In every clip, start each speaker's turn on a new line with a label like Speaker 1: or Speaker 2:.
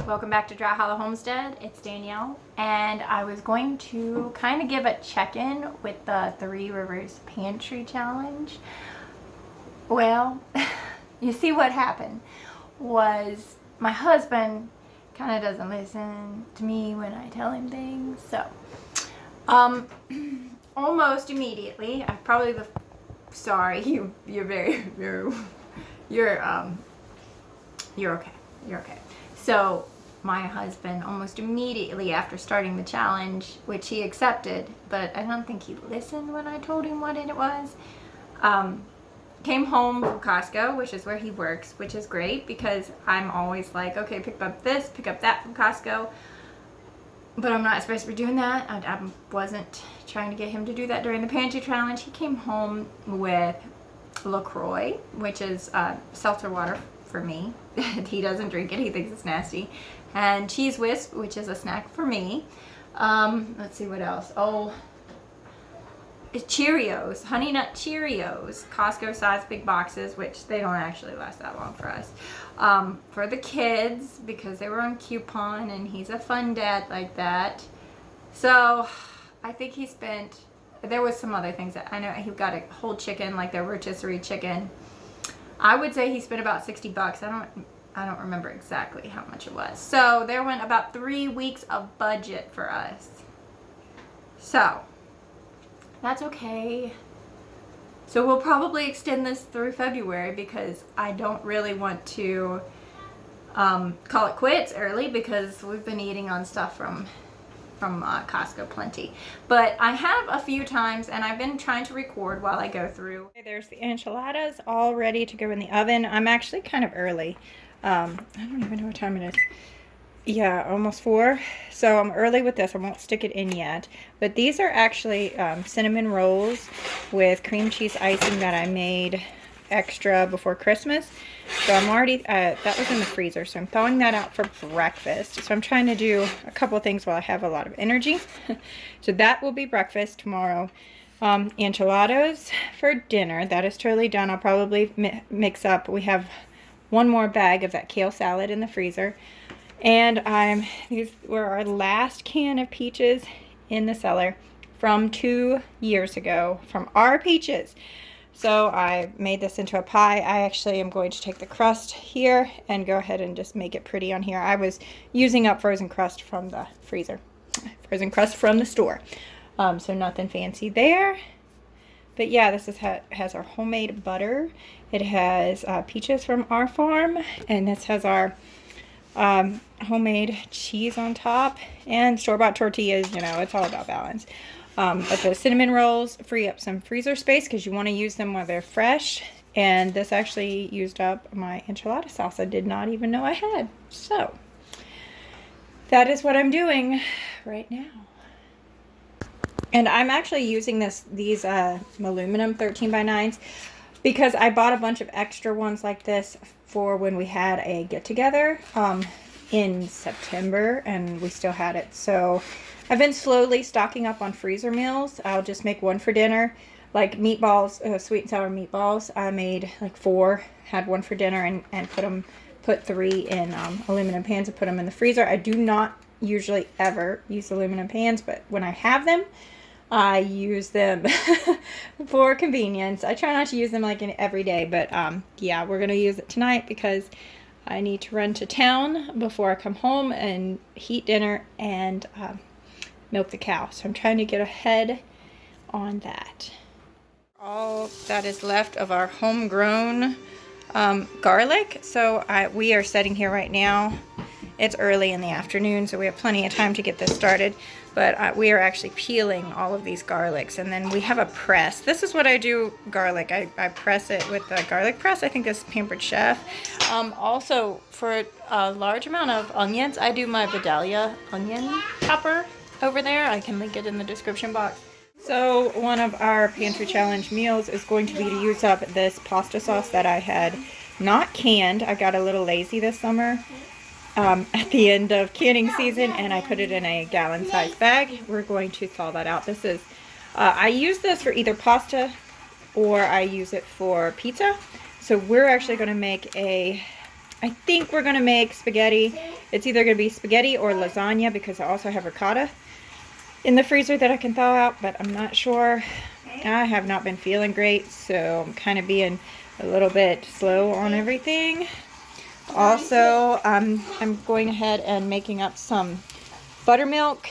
Speaker 1: Welcome back to Dry Hollow Homestead. It's Danielle, and I was going to kind of give a check-in with the Three Rivers Pantry Challenge. Well, you see what happened was my husband kind of doesn't listen to me when I tell him things, so almost immediately, sorry, you're okay. You're okay. So my husband almost immediately after starting the challenge, which he accepted, but I don't think he listened when I told him what it was, came home from Costco, which is where he works, which is great because I'm always like, okay, pick up this, pick up that from Costco. But I'm not supposed to be doing that. I wasn't trying to get him to do that during the pantry challenge. He came home with LaCroix, which is seltzer water for me. He doesn't drink it. He thinks it's nasty. And cheese whisk, which is a snack for me. Let's see what else. Oh, Cheerios, Honey Nut Cheerios, Costco size big boxes, which they don't actually last that long for us. For the kids, because they were on coupon, and he's a fun dad like that. So I think he spent, there was some other things that I know he got a whole chicken, like their rotisserie chicken. I would say he spent about 60 bucks. I don't remember exactly how much it was. So there went about 3 weeks of budget for us. So that's okay. So we'll probably extend this through February because I don't really want to call it quits early because we've been eating on stuff from Costco plenty. But I have a few times, and I've been trying to record while I go through. Okay, there's the enchiladas all ready to go in the oven. I'm actually kind of early. I don't even know what time it is. Yeah, almost 4. So I'm early with this. I won't stick it in yet. But these are actually cinnamon rolls with cream cheese icing that I made extra before Christmas. So I'm already, that was in the freezer, so I'm thawing that out for breakfast. So I'm trying to do a couple things while I have a lot of energy. So that will be breakfast tomorrow. Enchiladas for dinner. That is totally done. I'll probably mix up. We have one more bag of that kale salad in the freezer. And these were our last can of peaches in the cellar from 2 years ago from our peaches. So I made this into a pie. I actually am going to take the crust here and go ahead and just make it pretty on here. I was using up frozen crust from the freezer. Frozen crust from the store. So nothing fancy there. But yeah, this has our homemade butter. It has peaches from our farm. And this has our homemade cheese on top. And store-bought tortillas, you know, it's all about balance. But the cinnamon rolls free up some freezer space because you want to use them while they're fresh. And this actually used up my enchilada sauce I did not even know I had. So that is what I'm doing right now. And I'm actually using these aluminum 13x9s because I bought a bunch of extra ones like this for when we had a get-together in September, and we still had it. So I've been slowly stocking up on freezer meals. I'll just make one for dinner, like meatballs, sweet and sour meatballs. I made like 4, had one for dinner, and put 3 in aluminum pans and put them in the freezer. I do not usually ever use aluminum pans, but when I have them, I use them for convenience. I try not to use them like every day, but yeah, we're gonna use it tonight because I need to run to town before I come home and heat dinner and milk the cow. So I'm trying to get ahead on that. All that is left of our homegrown garlic. So we are sitting here right now. It's early in the afternoon, so we have plenty of time to get this started. But we are actually peeling all of these garlics, and then we have a press. This is what I do garlic. I press it with the garlic press. I think this is Pampered Chef. Also, for a large amount of onions, I do my Vidalia onion chopper over there. I can link it in the description box. So one of our pantry challenge meals is going to be to use up this pasta sauce that I had not canned. I got a little lazy this summer at the end of canning season, and I put it in a gallon-sized bag. We're going to thaw that out. This is, I use this for either pasta or I use it for pizza. So we're actually going to make a I think we're going to make spaghetti. It's either going to be spaghetti or lasagna because I also have ricotta in the freezer that I can thaw out, but I'm not sure. I have not been feeling great, so I'm kind of being a little bit slow on everything. Also, I'm going ahead and making up some buttermilk,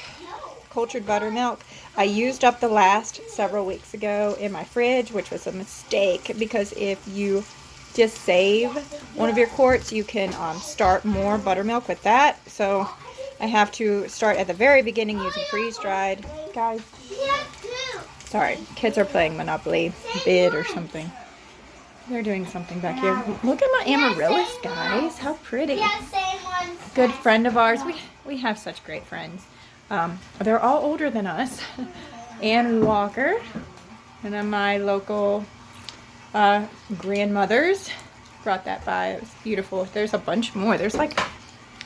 Speaker 1: cultured buttermilk. I used up the last several weeks ago in my fridge, which was a mistake because if you just save one of your quarts, you can start more buttermilk with that. So I have to start at the very beginning using freeze-dried. Guys, sorry, kids are playing Monopoly Bid or something. They're doing something back here. Look at my amaryllis, guys. How pretty. Good friend of ours. We have such great friends. They're all older than us. Ann Walker. And then my local grandmothers brought that by. It was beautiful. There's a bunch more. There's like,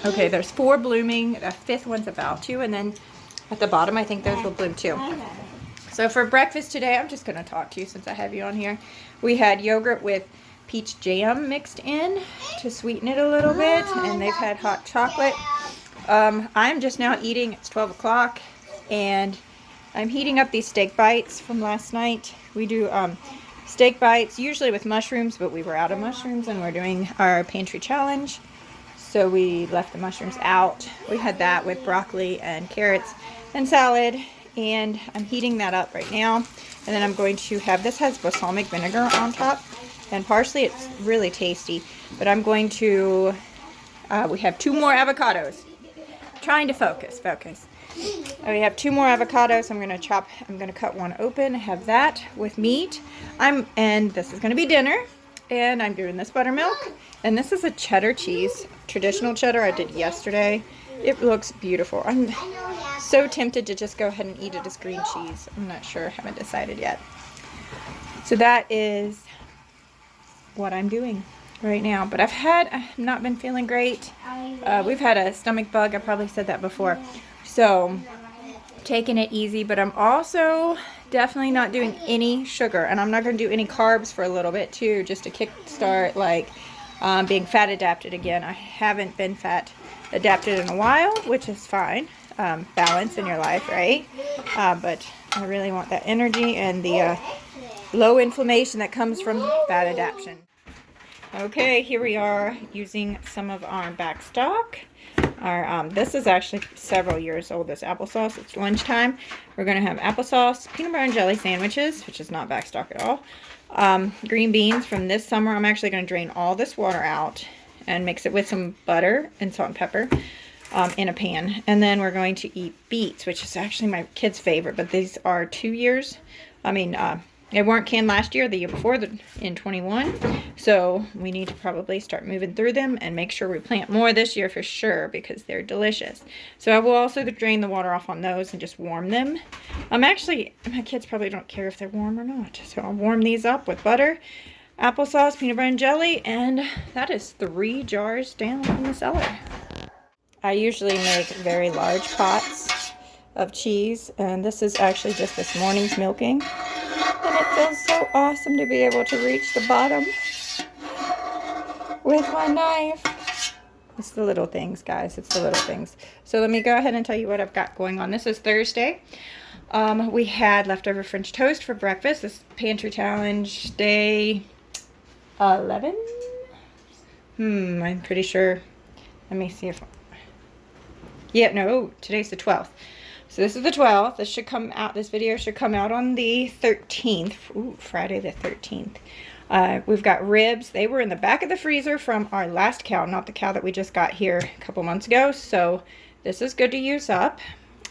Speaker 1: okay, there's 4 blooming. The 5th one's about to. And then at the bottom, I think those will bloom too. So for breakfast today, I'm just going to talk to you since I have you on here. We had yogurt with peach jam mixed in to sweeten it a little bit. And they've had hot chocolate. I'm just now eating. It's 12 o'clock. And I'm heating up these steak bites from last night. We do steak bites, usually with mushrooms, but we were out of mushrooms and we're doing our pantry challenge. So we left the mushrooms out. We had that with broccoli and carrots and salad. And I'm heating that up right now. And then I'm going to have, this has balsamic vinegar on top and parsley. It's really tasty. But I'm going to, we have 2 more avocados. Trying to focus. We have 2 more avocados. I'm going to cut one open, have that with meat. And this is going to be dinner. And I'm doing this buttermilk. And this is a cheddar cheese, traditional cheddar I did yesterday. It looks beautiful. I'm so tempted to just go ahead and eat it as green cheese. I'm not sure, haven't decided yet. So that is what I'm doing right now. But I've not been feeling great. We've had a stomach bug. I probably said that before. So taking it easy, but I'm also definitely not doing any sugar, and I'm not going to do any carbs for a little bit too, just to kickstart like being fat adapted again. I haven't been fat adapted in a while, which is fine. Balance in your life, right? But I really want that energy and the low inflammation that comes from fat adaptation. Okay, here we are using some of our back stock. This is actually several years old, this applesauce. It's lunchtime. We're going to have applesauce, peanut butter and jelly sandwiches, which is not back stock at all. Green beans from this summer. I'm actually going to drain all this water out and mix it with some butter and salt and pepper in a pan. And then we're going to eat beets, which is actually my kids' favorite, but these are 2 years. They weren't canned last year, the year before, in 21. So we need to probably start moving through them and make sure we plant more this year for sure because they're delicious. So I will also drain the water off on those and just warm them. My kids probably don't care if they're warm or not. So I'll warm these up with butter, applesauce, peanut butter and jelly, and that is 3 jars down in the cellar. I usually make very large pots of cheese, and this is actually just this morning's milking. And it feels so awesome to be able to reach the bottom with my knife. It's the little things, guys. It's the little things. So let me go ahead and tell you what I've got going on. This is Thursday. We had leftover French toast for breakfast. This pantry challenge day 11. I'm pretty sure. Let me see if. Yeah, no, today's the 12th. So this is the 12th. This should come out. This video should come out on the 13th. Ooh, Friday the 13th. We've got ribs. They were in the back of the freezer from our last cow, not the cow that we just got here a couple months ago. So this is good to use up.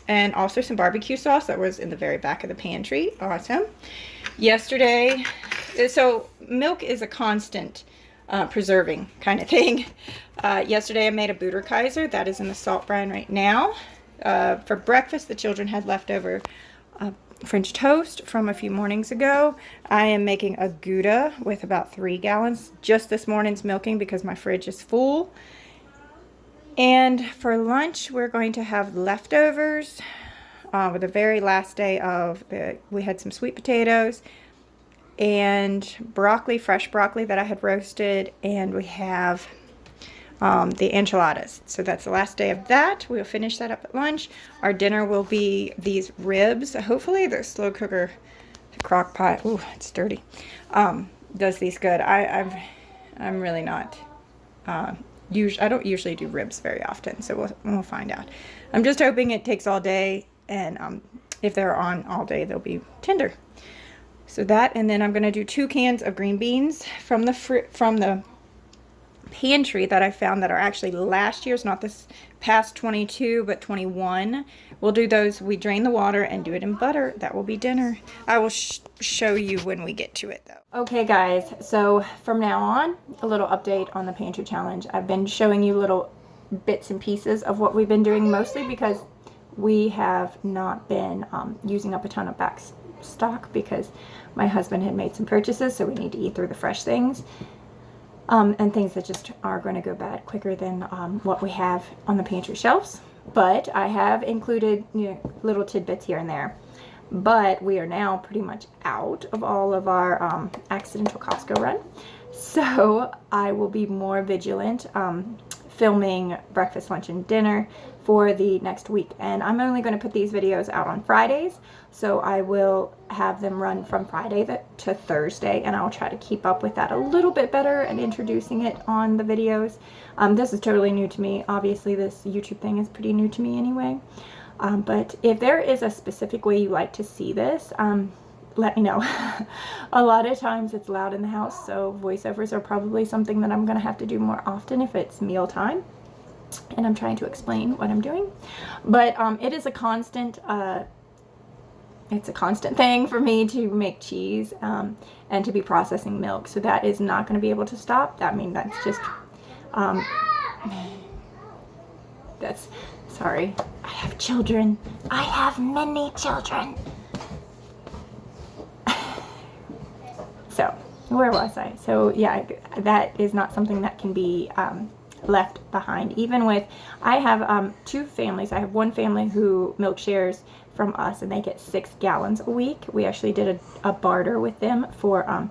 Speaker 1: And also some barbecue sauce that was in the very back of the pantry. Awesome. Yesterday, so milk is a constant preserving kind of thing. Yesterday I made a Buderkaiser. That is in the salt brine right now. For breakfast, the children had leftover French toast from a few mornings ago. I am making a Gouda with about 3 gallons. Just this morning's milking because my fridge is full. And for lunch, we're going to have leftovers with the very last day of we had some sweet potatoes and broccoli, fresh broccoli that I had roasted. And we have the enchiladas. So that's the last day of that. We'll finish that up at lunch. Our dinner will be these ribs. Hopefully the slow cooker, the crock pot, ooh, it's dirty, does these good. I'm really not, I don't usually do ribs very often, so we'll find out. I'm just hoping it takes all day, and if they're on all day, they'll be tender. So that, and then I'm going to do 2 cans of green beans from the pantry that I found that are actually last year's, not this past 22, but 21. We'll do those. We drain the water and do it in butter. That will be dinner. I will show you when we get to it, though. Okay, guys, so from now on, a little update on the pantry challenge. I've been showing you little bits and pieces of what we've been doing, mostly because we have not been using up a ton of back stock because my husband had made some purchases, so we need to eat through the fresh things. And things that just are going to go bad quicker than what we have on the pantry shelves. But I have included, you know, little tidbits here and there. But we are now pretty much out of all of our accidental Costco run. So I will be more vigilant filming breakfast, lunch, and dinner for the next week. And I'm only going to put these videos out on Fridays. So I will have them run from Friday to Thursday, and I'll try to keep up with that a little bit better and introducing it on the videos. This is totally new to me. Obviously, this YouTube thing is pretty new to me anyway. But if there is a specific way you like to see this, let me know. A lot of times it's loud in the house, so voiceovers are probably something that I'm going to have to do more often if it's mealtime and I'm trying to explain what I'm doing. But it is a constant it's a constant thing for me to make cheese and to be processing milk, so that is not going to be able to stop. I mean, that's just that's, sorry, I have children. I have many children. So where was I? So yeah, that is not something that can be left behind. Even with, I have 2 families. I have one family who milk shares from us, and they get 6 gallons a week. We actually did a barter with them for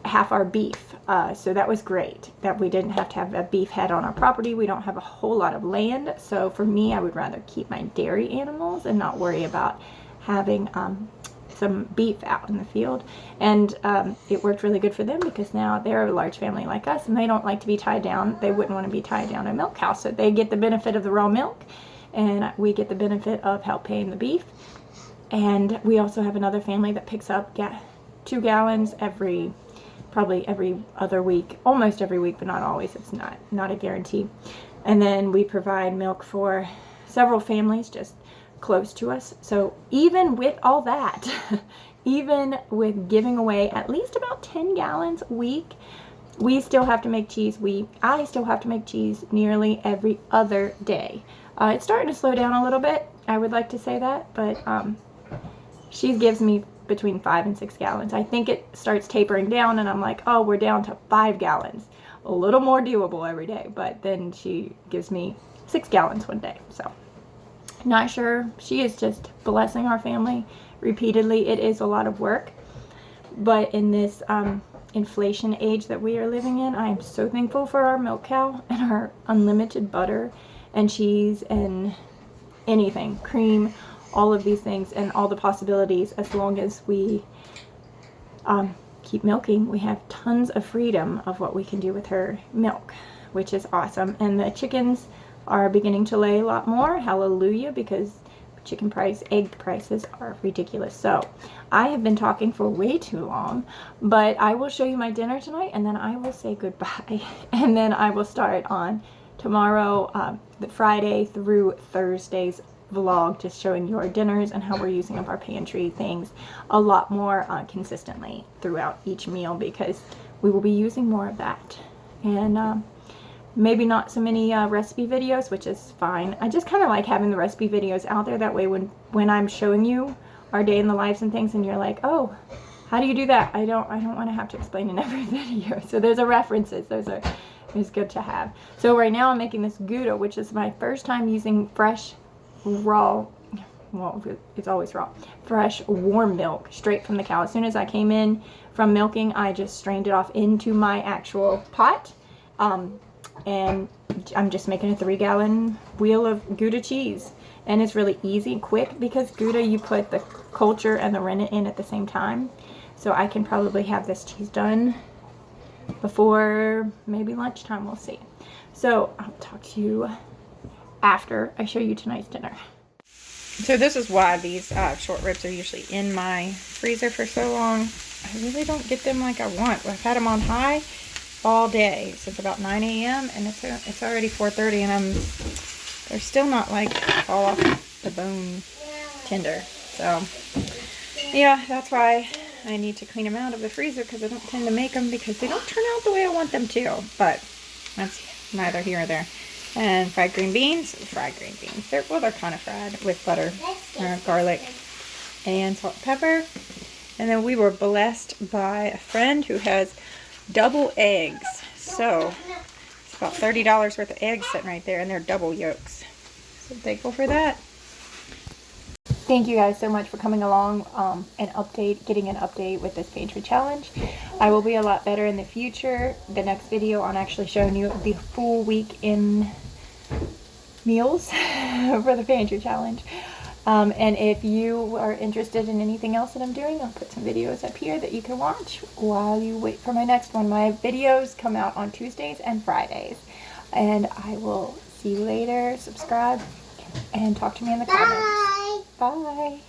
Speaker 1: half our beef. So that was great that we didn't have to have a beef head on our property. We don't have a whole lot of land. So for me, I would rather keep my dairy animals and not worry about having some beef out in the field. And it worked really good for them because now they're a large family like us, and they don't like to be tied down. They wouldn't want to be tied down to a milk cow. So they get the benefit of the raw milk, and we get the benefit of help paying the beef. And we also have another family that picks up 2 gallons probably every other week, almost every week, but not always. It's not a guarantee. And then we provide milk for several families just close to us. So even with all that, even with giving away at least about 10 gallons a week, we still have to make cheese. I still have to make cheese nearly every other day. It's starting to slow down a little bit, I would like to say that, but she gives me between 5 and 6 gallons. I think it starts tapering down, and I'm like, oh, we're down to 5 gallons. A little more doable every day, but then she gives me 6 gallons one day. So not sure. She is just blessing our family repeatedly. It is a lot of work, but in this inflation age that we are living in, I am so thankful for our milk cow and our unlimited butter and cheese and anything, cream, all of these things and all the possibilities. As long as we keep milking, we have tons of freedom of what we can do with her milk, which is awesome. And the chickens are beginning to lay a lot more. Hallelujah, because egg prices are ridiculous. So I have been talking for way too long, but I will show you my dinner tonight, and then I will say goodbye. And then I will start on tomorrow, the Friday through Thursday's vlog, just showing you our dinners and how we're using up our pantry things a lot more consistently throughout each meal, because we will be using more of that. And maybe not so many recipe videos, which is fine. I just kind of like having the recipe videos out there. That way when I'm showing you our day in the lives and things, and you're like, oh, how do you do that? I don't want to have to explain in every video. So those are references. It's good to have. So right now I'm making this Gouda, which is my first time using fresh, raw, well, it's always raw, fresh, warm milk straight from the cow. As soon as I came in from milking, I just strained it off into my actual pot. and I'm just making a 3-gallon wheel of Gouda cheese. And it's really easy and quick because Gouda, you put the culture and the rennet in at the same time. So I can probably have this cheese done before maybe lunchtime, we'll see. So I'll talk to you after I show you tonight's dinner. So this is why these short ribs are usually in my freezer for so long. I really don't get them like I want. I've had them on high all day since about 9 a.m. and it's already 4:30 and they're still not like fall off the bone tender. So yeah, that's why I need to clean them out of the freezer, because I don't tend to make them because they don't turn out the way I want them to. But that's neither here or there. And fried green beans. They're kind of fried with butter, garlic, and salt and pepper. And then we were blessed by a friend who has double eggs. So it's about $30 worth of eggs sitting right there, and they're double yolks. So thankful for that. Thank you guys so much for coming along getting an update with this pantry challenge. I will be a lot better in the future. The next video on actually showing you the full week in meals for the pantry challenge. And if you are interested in anything else that I'm doing, I'll put some videos up here that you can watch while you wait for my next one. My videos come out on Tuesdays and Fridays. And I will see you later. Subscribe and talk to me in the comments. Bye.